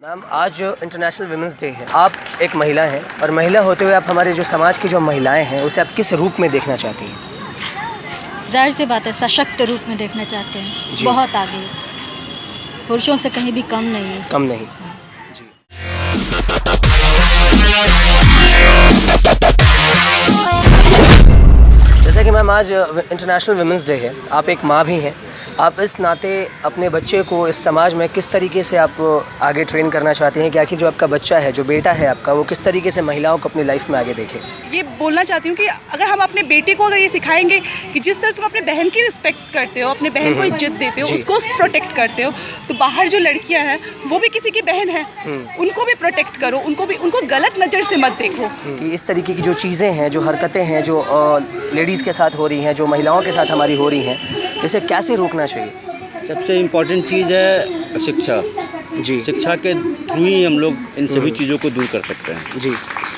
Ma'am, आज international women's day है। आप एक महिला हैं और महिला होते हुए आप हमारे जो समाज की जो महिलाएं हैं उसे आप किस रूप में देखना चाहती हैं? जाहिर सी बात है, सशक्त रूप में देखना चाहते हैं। बहुत आगे, पुरुषों से कहीं भी कम नहीं है। कम नहीं जी। जैसा कि मैम आज इंटरनेशनल वुमेंस डे है, आप एक माँ भी हैं। आप इस नाते अपने बच्चे को इस समाज में किस तरीके से आप आगे ट्रेन करना चाहते हैं कि आखिर जो आपका बच्चा है, जो बेटा है आपका, वो किस तरीके से महिलाओं को अपनी लाइफ में आगे देखे? ये बोलना चाहती हूँ कि अगर हम अपने बेटे को अगर ये सिखाएंगे कि जिस तरह तुम अपने बहन की रिस्पेक्ट करते हो, अपने बहन को इज्जत देते हो, उसको प्रोटेक्ट करते हो, तो बाहर जो लड़कियाँ हैं वो भी किसी की बहन है, उनको भी प्रोटेक्ट करो, उनको गलत नज़र से मत देखो। कि इस तरीके की जो चीज़ें हैं, जो हरकतें हैं, जो लेडीज़ के साथ हो रही हैं, जो महिलाओं के साथ हमारी हो रही हैं, इसे कैसे रोकना चाहिए? सबसे इम्पोर्टेंट चीज़ है शिक्षा। जी। शिक्षा के थ्रू ही हम लोग इन सभी चीज़ों को दूर कर सकते हैं। जी।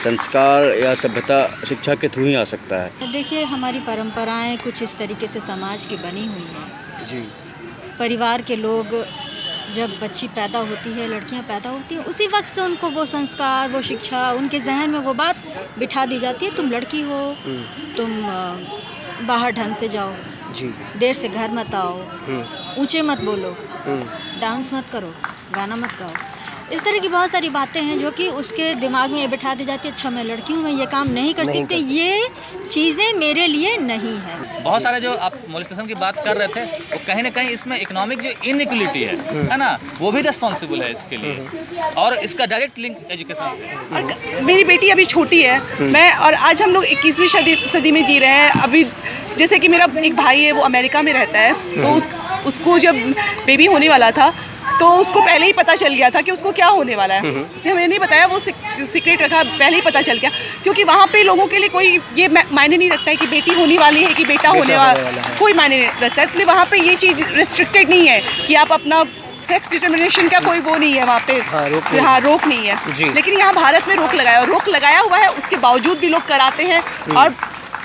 संस्कार या सभ्यता शिक्षा के थ्रू ही आ सकता है। देखिए, हमारी परंपराएं कुछ इस तरीके से समाज की बनी हुई हैं। जी। परिवार के लोग जब बच्ची पैदा होती है, लड़कियां पैदा होती हैं, उसी वक्त से उनको वो संस्कार, वो शिक्षा, उनके जहन में वो बात बिठा दी जाती है, तुम लड़की हो, तुम बाहर ढंग से जाओ, जी। देर से घर मत आओ, ऊंचे मत बोलो, डांस मत करो, गाना मत गाओ। इस तरह की बहुत सारी बातें हैं जो कि उसके दिमाग में ये बिठा दी जाती है, अच्छा मैं लड़की हूँ, मैं ये काम नहीं कर सकती, ये चीज़ें मेरे लिए नहीं है। बहुत सारे जो आप मोलेस्टेशन की बात कर रहे थे, वो कहीं ना कहीं इसमें इकोनॉमिक जो इनइक्वलिटी है ना, वो भी रिस्पॉन्सिबल है इसके लिए, और इसका डायरेक्ट लिंक एजुकेशन से। और मेरी बेटी अभी छोटी है, मैं और आज हम लोग 21वीं सदी में जी रहे हैं। अभी जैसे कि मेरा एक भाई है, वो अमेरिका में रहता है, तो उसको जब बेबी होने वाला था तो उसको पहले ही पता चल गया था कि उसको क्या होने वाला है। उसने हमें नहीं बताया, वो सीक्रेट रखा, पहले ही पता चल गया, क्योंकि वहाँ पे लोगों के लिए कोई ये मायने नहीं रखता है कि बेटी होने वाली है कि बेटा होने वाला है, कोई मायने नहीं रखता है। इसलिए वहाँ पे ये चीज़ रिस्ट्रिक्टेड नहीं है कि आप अपना सेक्स डिटर्मिनेशन का कोई वो नहीं है वहाँ पे। हाँ, रोक नहीं है। लेकिन यहाँ भारत में रोक लगाया, और रोक लगाया हुआ है, उसके बावजूद भी लोग कराते हैं और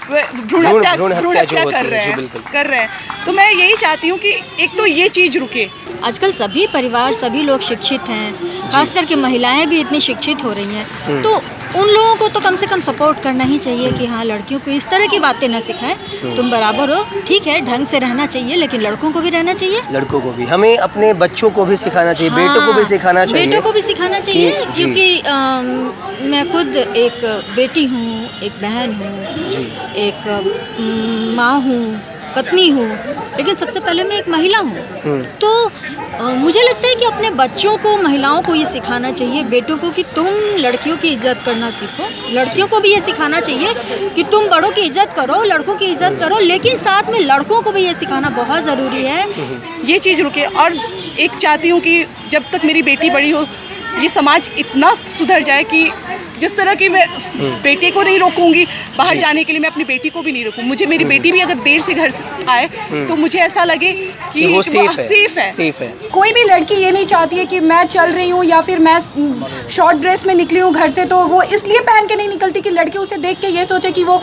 भ्रूण हत्या कर रहे हैं। तो मैं यही चाहती हूँ कि एक तो ये चीज़ रुके। आजकल सभी परिवार, सभी लोग शिक्षित हैं, खास करके महिलाएं भी इतनी शिक्षित हो रही हैं, तो उन लोगों को तो कम से कम सपोर्ट करना ही चाहिए कि हाँ, लड़कियों को इस तरह की बातें न सिखाएं, तुम बराबर हो, ठीक है, ढंग से रहना चाहिए, लेकिन लड़कों को भी रहना चाहिए। लड़कों को भी, हमें अपने बच्चों को भी सिखाना चाहिए, हाँ, बेटों को भी सिखाना चाहिए, बेटों को भी सिखाना चाहिए, क्योंकि मैं खुद एक बेटी हूँ, एक बहन हूँ, एक माँ हूँ, पत्नी हूँ, लेकिन सबसे पहले मैं एक महिला हूँ। तो मुझे लगता है कि अपने बच्चों को, महिलाओं को ये सिखाना चाहिए, बेटों को, कि तुम लड़कियों की इज्जत करना सीखो। लड़कियों को भी ये सिखाना चाहिए कि तुम बड़ों की इज्जत करो, लड़कों की इज्जत करो, लेकिन साथ में लड़कों को भी ये सिखाना बहुत ज़रूरी है। ये चीज़ रुके। और एक चाहती हूँ कि जब तक मेरी बेटी बड़ी हो, ये समाज इतना सुधर जाए कि जिस तरह की मैं बेटे को नहीं रोकूंगी बाहर जाने के लिए, मैं अपनी बेटी को भी नहीं रोकूँ। मुझे मेरी बेटी भी अगर देर से घर से आए तो मुझे ऐसा लगे कि वो सेफ है। कोई भी लड़की ये नहीं चाहती है कि मैं चल रही हूँ या फिर मैं शॉर्ट ड्रेस में निकली हूँ घर से, तो वो इसलिए पहन के नहीं निकलती कि लड़की उसे देख के ये सोचे कि वो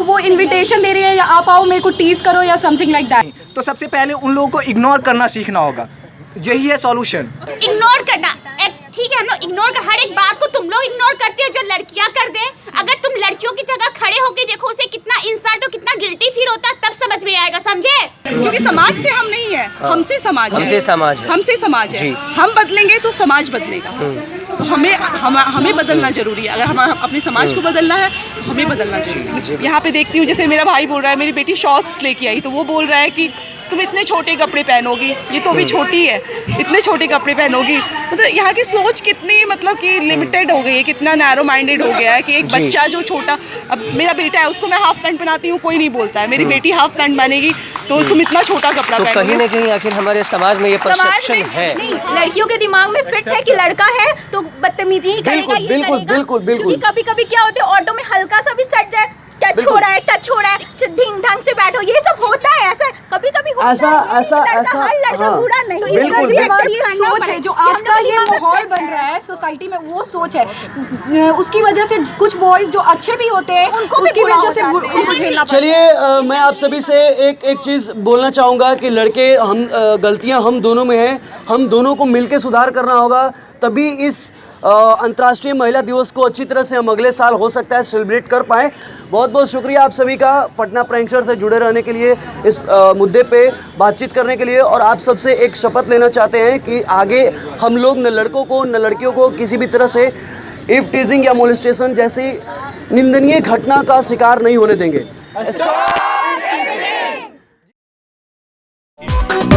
वो इन्विटेशन दे रही है या आप आओ मेरे को टीज करो या समथिंग लाइक दैट। तो सबसे पहले उन लोगों को इग्नोर करना सीखना होगा, यही है सॉल्यूशन। इग्नोर करना, ठीक है, हम लोग इग्नोर कर, हर एक बात को तुम लोग इग्नोर करते हो जो लड़कियां कर दे। अगर तुम लड़कियों की जगह खड़े होके देखो उसे कितना इंसल्ट और कितना गिल्टी फील होता है, तब समझ में आएगा, समझे? क्योंकि समाज से हम नहीं है, हमसे समाज है। हम बदलेंगे तो समाज बदलेगा। तो हमें बदलना जरूरी है। अगर हम अपने समाज को बदलना है, हमें बदलना जरूरी है। यहाँ पे देखती हूँ, जैसे मेरा भाई बोल रहा है, मेरी बेटी शॉर्ट्स लेके आई, तो वो बोल रहा है कि तुम इतने छोटे कपड़े पहनोगी, ये तो अभी छोटी है, इतने छोटे कपड़े पहनोगी। मतलब यहाँ की सोच कितनी, मतलब कि लिमिटेड हो गई है, कितना नैरो माइंडेड हो गया है कि एक बच्चा जो छोटा, अब मेरा बेटा है, उसको मैं हाफ पैंट पहनाती हूँ, कोई नहीं बोलता है, मेरी बेटी हाफ पैंट पहनेगी तो तुम इतना छोटा कपड़ा तो कहीं ना कहीं आखिर हमारे समाज में ये परसेप्शन है। नहीं, लड़कियों के दिमाग में फिट है कि लड़का है तो बदतमीजी ही करेगा, ये करेगा। क्योंकि कभी-कभी क्या होता है, ऑटो में हल्का सा भी सट जाए, टच हो रहा है, ढींग ढंग से बैठो, ये सब होता है। ऐसा कभी-कभी होता है, हर लड़का बुरा नहीं। तो इसका जो हमारी सोच है, जो आज का ये माहौल बन रहा है सोसाइटी में, वो सोच है, उसकी वजह से कुछ बॉयज जो अच्छे भी होते हैं उसकी वजह से उनको झेलना। चलिए, मैं आप सभी से एक चीज़ बोलना चाहूँगा कि लड़के, हम गलतियाँ हम दोनों में हैं, हम दोनों को मिलके सुधार करना होगा, तभी इस अंतर्राष्ट्रीय महिला दिवस को अच्छी तरह से हम अगले साल हो सकता है सेलिब्रेट कर पाएँ। बहुत बहुत शुक्रिया आप सभी का पटना प्राइमशर से जुड़े रहने के लिए, इस मुद्दे पे बातचीत करने के लिए। और आप सबसे एक शपथ लेना चाहते हैं कि आगे हम लोग न लड़कों को न लड़कियों को किसी भी तरह से इफ टीजिंग या मोलेस्टेशन जैसी निंदनीय घटना का शिकार नहीं होने देंगे।